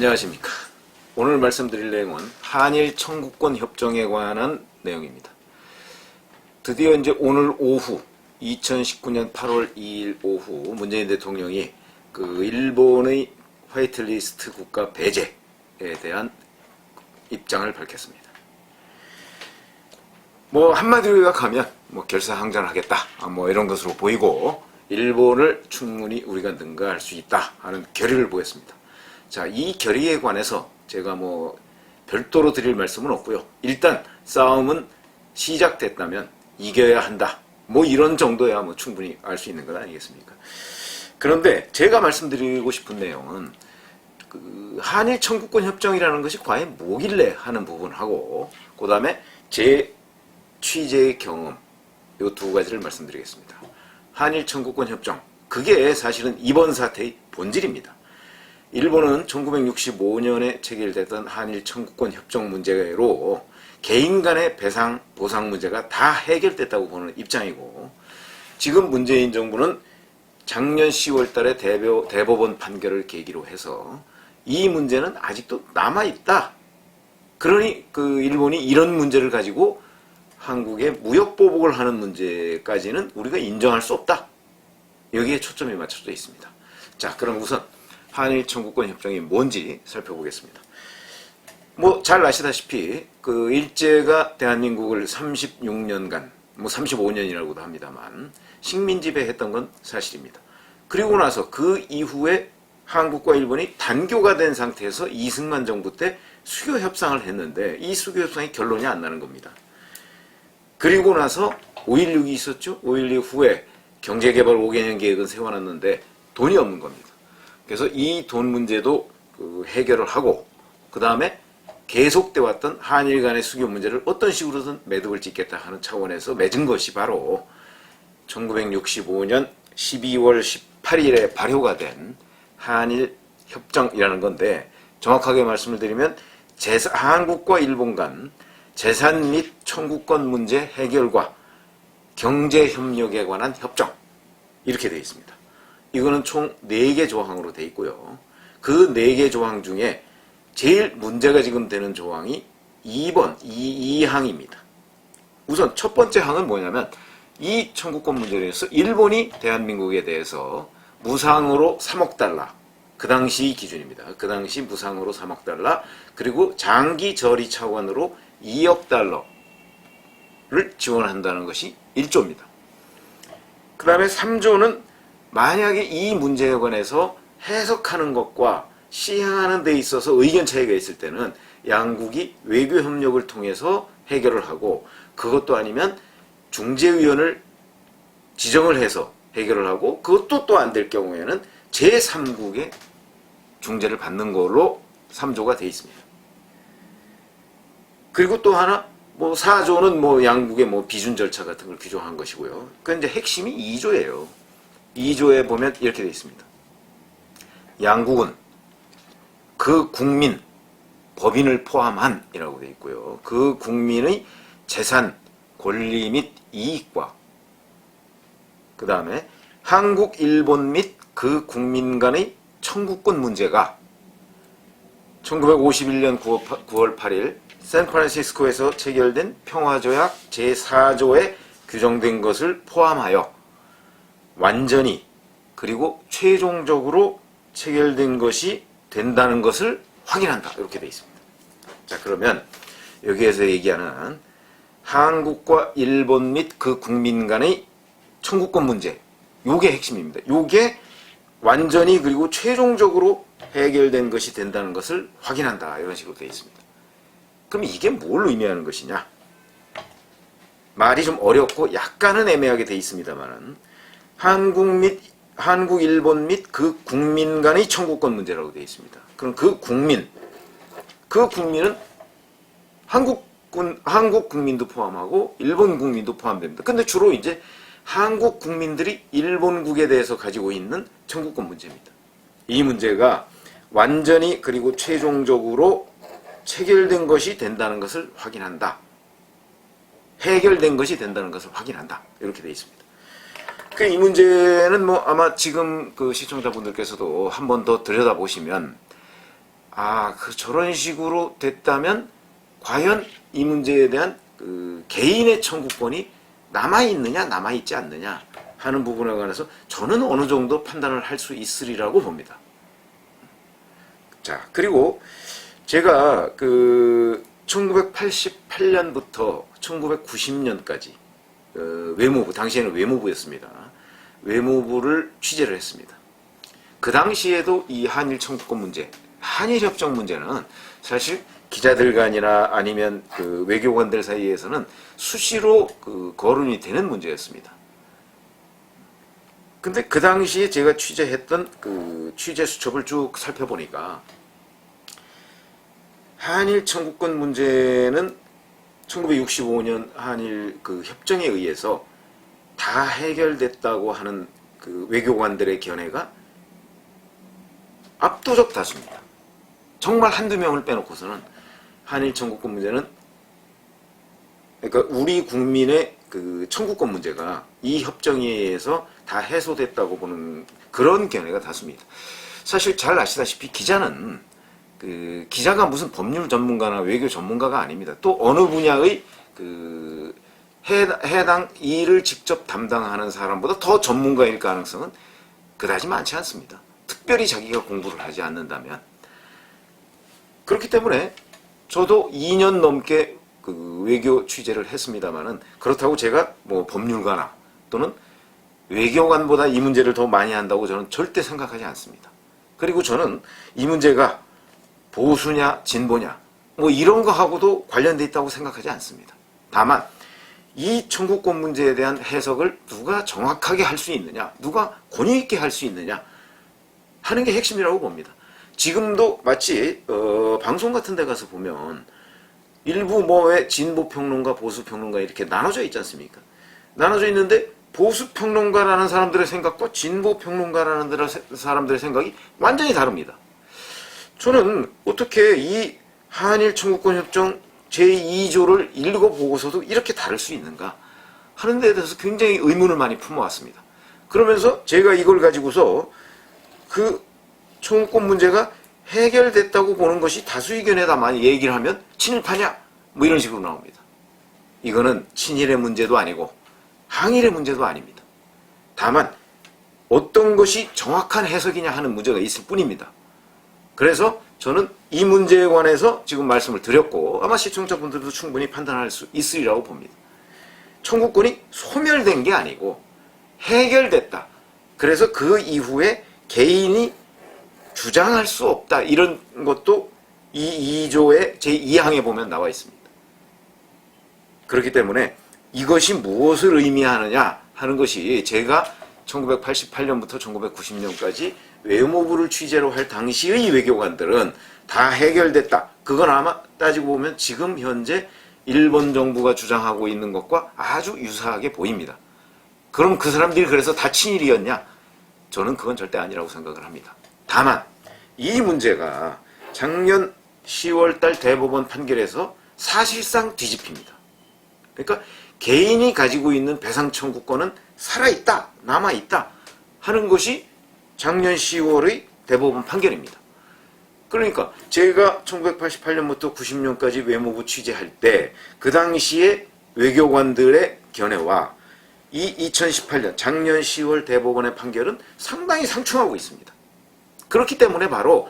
안녕하십니까. 오늘 말씀드릴 내용은 한일 청구권 협정에 관한 내용입니다. 드디어 이제 오늘 오후 2019년 8월 2일 오후 문재인 대통령이 그 일본의 화이트리스트 국가 배제에 대한 입장을 밝혔습니다. 뭐 한마디로 요약하면 뭐 결사항전하겠다 뭐 이런 것으로 보이고 일본을 충분히 우리가 능가할 수 있다 하는 결의를 보였습니다. 자, 이 결의에 관해서 제가 뭐 별도로 드릴 말씀은 없고요. 일단 싸움은 시작됐다면 이겨야 한다. 뭐 이런 정도야 뭐 충분히 알 수 있는 것 아니겠습니까? 그런데 제가 말씀드리고 싶은 내용은 그 한일 청구권 협정이라는 것이 과연 뭐길래 하는 부분하고 그 다음에 제 취재의 경험 이 두 가지를 말씀드리겠습니다. 한일 청구권 협정, 그게 사실은 이번 사태의 본질입니다. 일본은 1965년에 체결됐던 한일 청구권 협정 문제로 개인 간의 배상, 보상 문제가 다 해결됐다고 보는 입장이고, 지금 문재인 정부는 작년 10월 달에 대법원 판결을 계기로 해서 이 문제는 아직도 남아있다. 그러니 그 일본이 이런 문제를 가지고 한국에 무역 보복을 하는 문제까지는 우리가 인정할 수 없다. 여기에 초점이 맞춰져 있습니다. 자, 그럼 우선 한일 청구권 협정이 뭔지 살펴보겠습니다. 뭐 잘 아시다시피 그 일제가 대한민국을 36년간 뭐 35년이라고도 합니다만 식민지배했던 건 사실입니다. 그리고 나서 그 이후에 한국과 일본이 단교가 된 상태에서 이승만 정부 때 수교 협상을 했는데 이 수교 협상이 결론이 안 나는 겁니다. 그리고 나서 5.16이 있었죠. 5.16 후에 경제개발 5개년 계획은 세워놨는데 돈이 없는 겁니다. 그래서 이 돈 문제도 해결을 하고 그 다음에 계속돼 왔던 한일 간의 수교 문제를 어떤 식으로든 매듭을 짓겠다 하는 차원에서 맺은 것이 바로 1965년 12월 18일에 발효가 된 한일 협정이라는 건데, 정확하게 말씀을 드리면 한국과 일본 간 재산 및 청구권 문제 해결과 경제협력에 관한 협정, 이렇게 되어 있습니다. 이거는 총 4개 조항으로 되어 있고요. 그 4개 조항 중에 제일 문제가 지금 되는 조항이 2번, 2항입니다. 우선 첫 번째 항은 뭐냐면 이 청구권 문제에 대해서 일본이 대한민국에 대해서 무상으로 3억 달러, 그 당시 기준입니다. 그 당시 무상으로 3억 달러, 그리고 장기 저리 차원으로 2억 달러를 지원한다는 것이 1조입니다. 그 다음에 3조는 만약에 이 문제에 관해서 해석하는 것과 시행하는 데 있어서 의견 차이가 있을 때는 양국이 외교 협력을 통해서 해결을 하고, 그것도 아니면 중재위원을 지정을 해서 해결을 하고, 그것도 또 안 될 경우에는 제3국의 중재를 받는 걸로 3조가 되어 있습니다. 그리고 또 하나, 뭐 4조는 뭐 양국의 뭐 비준 절차 같은 걸 규정한 것이고요. 그 이제 핵심이 2조예요. 2조에 보면 이렇게 되어 있습니다. 양국은 그 국민, 법인을 포함한 이라고 되어 있고요. 그 국민의 재산, 권리 및 이익과 그 다음에 한국, 일본 및 그 국민 간의 청구권 문제가 1951년 9월 8일 샌프란시스코에서 체결된 평화조약 제4조에 규정된 것을 포함하여 완전히 그리고 최종적으로 체결된 것이 된다는 것을 확인한다. 이렇게 되어 있습니다. 자, 그러면 여기에서 얘기하는 한국과 일본 및 그 국민 간의 청구권 문제, 요게 핵심입니다. 요게 완전히 그리고 최종적으로 해결된 것이 된다는 것을 확인한다. 이런 식으로 되어 있습니다. 그럼 이게 뭘 의미하는 것이냐? 말이 좀 어렵고 약간은 애매하게 되어 있습니다만은 한국, 일본 및 그 국민 간의 청구권 문제라고 되어 있습니다. 그럼 그 국민은 한국 국민도 포함하고 일본 국민도 포함됩니다. 근데 주로 이제 한국 국민들이 일본국에 대해서 가지고 있는 청구권 문제입니다. 이 문제가 완전히 그리고 최종적으로 체결된 것이 된다는 것을 확인한다. 해결된 것이 된다는 것을 확인한다. 이렇게 되어 있습니다. 이 문제는 뭐 아마 지금 그 시청자분들께서도 한 번 더 들여다보시면 저런 식으로 됐다면 과연 이 문제에 대한 그 개인의 청구권이 남아있느냐 남아있지 않느냐 하는 부분에 관해서 저는 어느 정도 판단을 할 수 있으리라고 봅니다. 자, 그리고 제가 그 1988년부터 1990년까지 외무부, 당시에는 외무부였습니다. 외무부를 취재를 했습니다. 그 당시에도 이 한일 청구권 문제, 한일 협정 문제는 사실 기자들 간이나 아니면 그 외교관들 사이에서는 수시로 그 거론이 되는 문제였습니다. 근데 그 당시에 제가 취재했던 그 취재 수첩을 쭉 살펴보니까 한일 청구권 문제는 1965년 한일 그 협정에 의해서 다 해결됐다고 하는 그 외교관들의 견해가 압도적 다수입니다. 정말 한두 명을 빼놓고서는 한일 청구권 문제는, 그러니까 우리 국민의 그 청구권 문제가 이 협정에 의해서 다 해소됐다고 보는 그런 견해가 다수입니다. 사실 잘 아시다시피 기자는 기자가 무슨 법률 전문가나 외교 전문가가 아닙니다. 또 어느 분야의 그 해당 일을 직접 담당하는 사람보다 더 전문가일 가능성은 그다지 많지 않습니다. 특별히 자기가 공부를 하지 않는다면. 그렇기 때문에 저도 2년 넘게 그 외교 취재를 했습니다만은, 그렇다고 제가 뭐 법률가나 또는 외교관보다 이 문제를 더 많이 한다고 저는 절대 생각하지 않습니다. 그리고 저는 이 문제가 보수냐 진보냐 뭐 이런 거하고도 관련돼 있다고 생각하지 않습니다. 다만 이 청구권 문제에 대한 해석을 누가 정확하게 할 수 있느냐, 누가 권위 있게 할 수 있느냐 하는 게 핵심이라고 봅니다. 지금도 마치 방송 같은 데 가서 보면 일부 뭐에 진보 평론가, 보수 평론가 이렇게 나눠져 있지 않습니까? 나눠져 있는데 보수 평론가라는 사람들의 생각과 진보 평론가라는 사람들의 생각이 완전히 다릅니다. 저는 어떻게 이 한일 청구권 협정 제2조를 읽어보고서도 이렇게 다를 수 있는가 하는 데에 대해서 굉장히 의문을 많이 품어왔습니다. 그러면서 제가 이걸 가지고서 그 청구권 문제가 해결됐다고 보는 것이 다수 의견에다 많이 얘기를 하면 친일파냐? 뭐 이런 식으로 나옵니다. 이거는 친일의 문제도 아니고 항일의 문제도 아닙니다. 다만 어떤 것이 정확한 해석이냐 하는 문제가 있을 뿐입니다. 그래서 저는 이 문제에 관해서 지금 말씀을 드렸고 아마 시청자분들도 충분히 판단할 수 있으리라고 봅니다. 청구권이 소멸된 게 아니고 해결됐다. 그래서 그 이후에 개인이 주장할 수 없다. 이런 것도 이 2조의 제2항에 보면 나와 있습니다. 그렇기 때문에 이것이 무엇을 의미하느냐 하는 것이 제가 1988년부터 1990년까지 외무부를 취재로 할 당시의 외교관들은 다 해결됐다. 그건 아마 따지고 보면 지금 현재 일본 정부가 주장하고 있는 것과 아주 유사하게 보입니다. 그럼 그 사람들이 그래서 다 친일이었냐? 저는 그건 절대 아니라고 생각을 합니다. 다만 이 문제가 작년 10월달 대법원 판결에서 사실상 뒤집힙니다. 그러니까 개인이 가지고 있는 배상 청구권은 살아있다, 남아있다 하는 것이 작년 10월의 대법원 판결입니다. 그러니까 제가 1988년부터 90년까지 외무부 취재할 때 그 당시에 외교관들의 견해와 이 2018년 작년 10월 대법원의 판결은 상당히 상충하고 있습니다. 그렇기 때문에 바로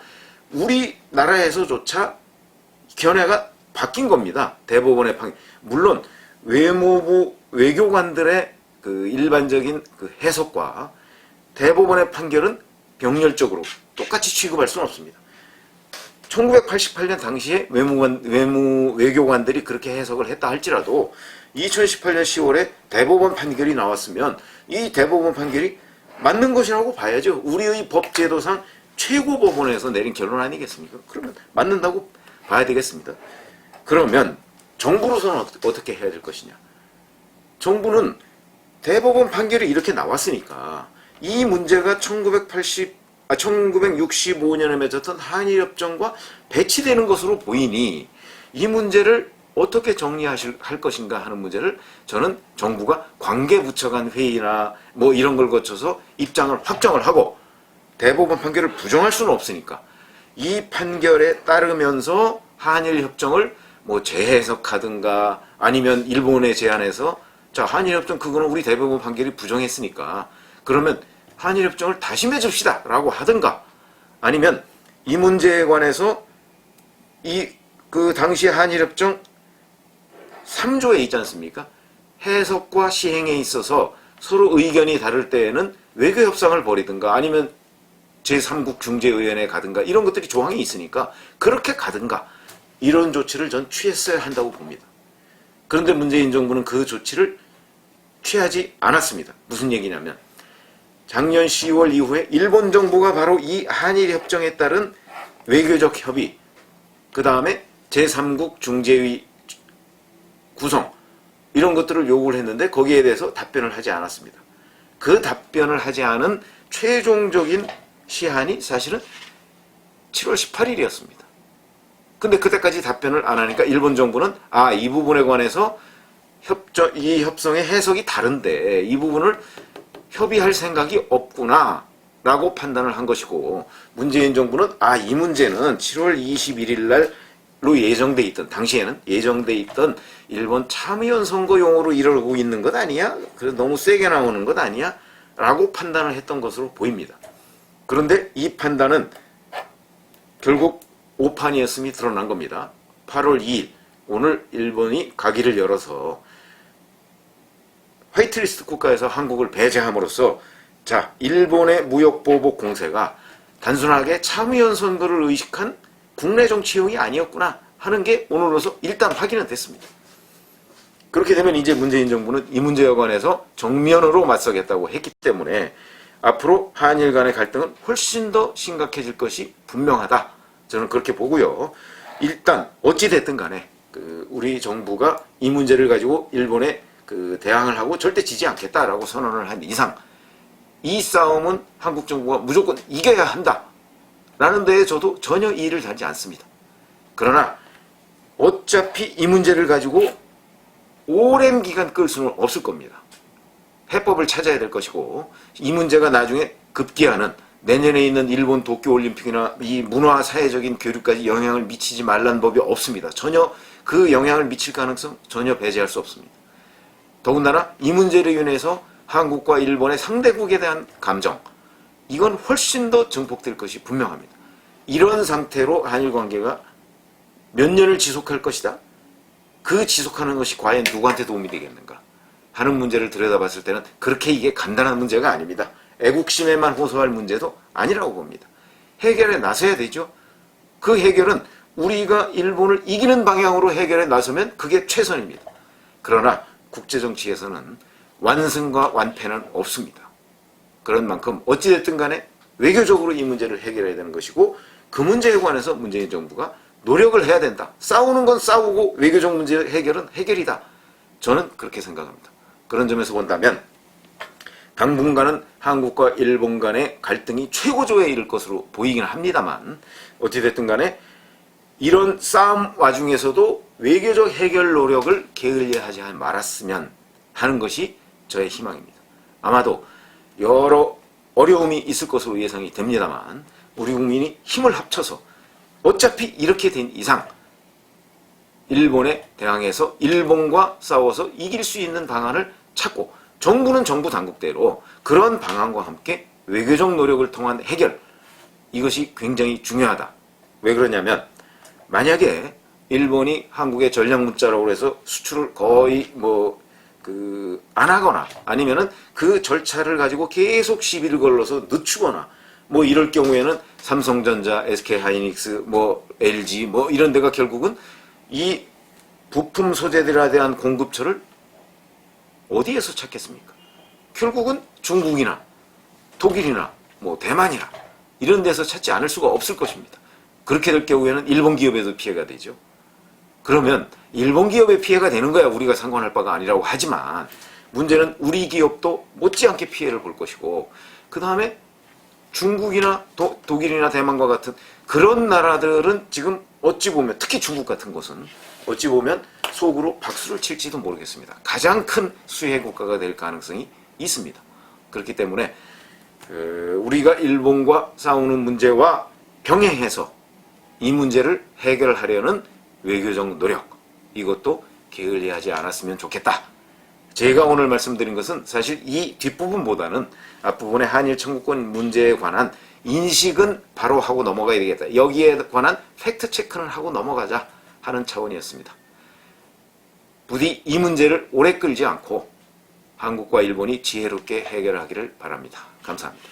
우리나라에서조차 견해가 바뀐 겁니다. 대법원의 판결. 물론 외무부 외교관들의 그 일반적인 그 해석과 대법원의 판결은 병렬적으로 똑같이 취급할 수는 없습니다. 1988년 당시에 외교관들이 그렇게 해석을 했다 할지라도 2018년 10월에 대법원 판결이 나왔으면 이 대법원 판결이 맞는 것이라고 봐야죠. 우리의 법제도상 최고법원에서 내린 결론 아니겠습니까? 그러면 맞는다고 봐야 되겠습니다. 그러면 정부로서는 어떻게 해야 될 것이냐? 정부는 대법원 판결이 이렇게 나왔으니까 이 문제가 1965년에 맺었던 한일협정과 배치되는 것으로 보이니 이 문제를 어떻게 정리할 것인가 하는 문제를 저는 정부가 관계부처 간 회의나 뭐 이런 걸 거쳐서 입장을 확정을 하고 대법원 판결을 부정할 수는 없으니까 이 판결에 따르면서 한일 협정을 뭐 재해석하든가 아니면 일본에 제안해서 자, 한일 협정 그거는 우리 대법원 판결이 부정했으니까 그러면 한일 협정을 다시 맺읍시다라고 하든가 아니면 이 문제에 관해서 그 당시 한일 협정 3조에 있지 않습니까? 해석과 시행에 있어서 서로 의견이 다를 때에는 외교 협상을 벌이든가 아니면 제3국 중재위원회에 가든가 이런 것들이 조항이 있으니까 그렇게 가든가 이런 조치를 전 취했어야 한다고 봅니다. 그런데 문재인 정부는 그 조치를 취하지 않았습니다. 무슨 얘기냐면 작년 10월 이후에 일본 정부가 바로 이 한일 협정에 따른 외교적 협의 그 다음에 제3국 중재위 구성 이런 것들을 요구를 했는데 거기에 대해서 답변을 하지 않았습니다. 그 답변을 하지 않은 최종적인 시한이 사실은 7월 18일이었습니다. 근데 그때까지 답변을 안 하니까 일본 정부는 이 부분에 관해서 이 협정의 해석이 다른데 이 부분을 협의할 생각이 없구나 라고 판단을 한 것이고 문재인 정부는 이 문제는 7월 21일 날로 예정돼 있던 당시에는 예정돼 있던 일본 참의원 선거용으로 이러고 있는 것 아니야? 그래서 너무 세게 나오는 것 아니야? 라고 판단을 했던 것으로 보입니다. 그런데 이 판단은 결국 오판이었음이 드러난 겁니다. 8월 2일 오늘 일본이 가기를 열어서 화이트리스트 국가에서 한국을 배제함으로써 자, 일본의 무역보복 공세가 단순하게 참의원 선거를 의식한 국내 정치용이 아니었구나 하는 게 오늘로서 일단 확인은 됐습니다. 그렇게 되면 이제 문재인 정부는 이 문제에 관해서 정면으로 맞서겠다고 했기 때문에 앞으로 한일 간의 갈등은 훨씬 더 심각해질 것이 분명하다. 저는 그렇게 보고요. 일단 어찌됐든 간에 우리 정부가 이 문제를 가지고 일본에 대항을 하고 절대 지지 않겠다라고 선언을 한 이상 이 싸움은 한국 정부가 무조건 이겨야 한다 라는 데에 저도 전혀 이의를 달지 않습니다. 그러나 어차피 이 문제를 가지고 오랜 기간 끌 수는 없을 겁니다. 해법을 찾아야 될 것이고 이 문제가 나중에 급기야는 내년에 있는 일본 도쿄올림픽이나 이 문화 사회적인 교류까지 영향을 미치지 말라는 법이 없습니다. 전혀 그 영향을 미칠 가능성 전혀 배제할 수 없습니다. 더군다나 이 문제로 인해서 한국과 일본의 상대국에 대한 감정 이건 훨씬 더 증폭될 것이 분명합니다. 이런 상태로 한일 관계가 몇 년을 지속할 것이다. 그 지속하는 것이 과연 누구한테 도움이 되겠는가 하는 문제를 들여다봤을 때는 그렇게 이게 간단한 문제가 아닙니다. 애국심에만 호소할 문제도 아니라고 봅니다. 해결에 나서야 되죠. 그 해결은 우리가 일본을 이기는 방향으로 해결에 나서면 그게 최선입니다. 그러나 국제정치에서는 완승과 완패는 없습니다. 그런 만큼 어찌됐든 간에 외교적으로 이 문제를 해결해야 되는 것이고 그 문제에 관해서 문재인 정부가 노력을 해야 된다. 싸우는 건 싸우고 외교적 문제 해결은 해결이다. 저는 그렇게 생각합니다. 그런 점에서 본다면 당분간은 한국과 일본 간의 갈등이 최고조에 이를 것으로 보이긴 합니다만 어찌됐든 간에 이런 싸움 와중에서도 외교적 해결 노력을 게을리하지 말았으면 하는 것이 저의 희망입니다. 아마도 여러 어려움이 있을 것으로 예상이 됩니다만 우리 국민이 힘을 합쳐서 어차피 이렇게 된 이상 일본에 대항해서 일본과 싸워서 이길 수 있는 방안을 찾고 정부는 정부 당국대로 그런 방안과 함께 외교적 노력을 통한 해결 이것이 굉장히 중요하다. 왜 그러냐면 만약에 일본이 한국의 전략문자라고 해서 수출을 거의 안 하거나 아니면은 그 절차를 가지고 계속 시비를 걸러서 늦추거나 이럴 경우에는 삼성전자, SK하이닉스, LG 이런 데가 결국은 이 부품 소재들에 대한 공급처를 어디에서 찾겠습니까? 결국은 중국이나 독일이나 대만이나 이런 데서 찾지 않을 수가 없을 것입니다. 그렇게 될 경우에는 일본 기업에도 피해가 되죠. 그러면 일본 기업에 피해가 되는 거야 우리가 상관할 바가 아니라고 하지만 문제는 우리 기업도 못지않게 피해를 볼 것이고 그 다음에 중국이나 독일이나 대만과 같은 그런 나라들은 지금 어찌 보면 특히 중국 같은 곳은 어찌 보면 속으로 박수를 칠지도 모르겠습니다. 가장 큰 수혜 국가가 될 가능성이 있습니다. 그렇기 때문에 우리가 일본과 싸우는 문제와 병행해서 이 문제를 해결하려는 외교적 노력, 이것도 게을리하지 않았으면 좋겠다. 제가 오늘 말씀드린 것은 사실 이 뒷부분보다는 앞부분의 한일 청구권 문제에 관한 인식은 바로 하고 넘어가야 되겠다. 여기에 관한 팩트 체크는 하고 넘어가자 하는 차원이었습니다. 부디 이 문제를 오래 끌지 않고 한국과 일본이 지혜롭게 해결하기를 바랍니다. 감사합니다.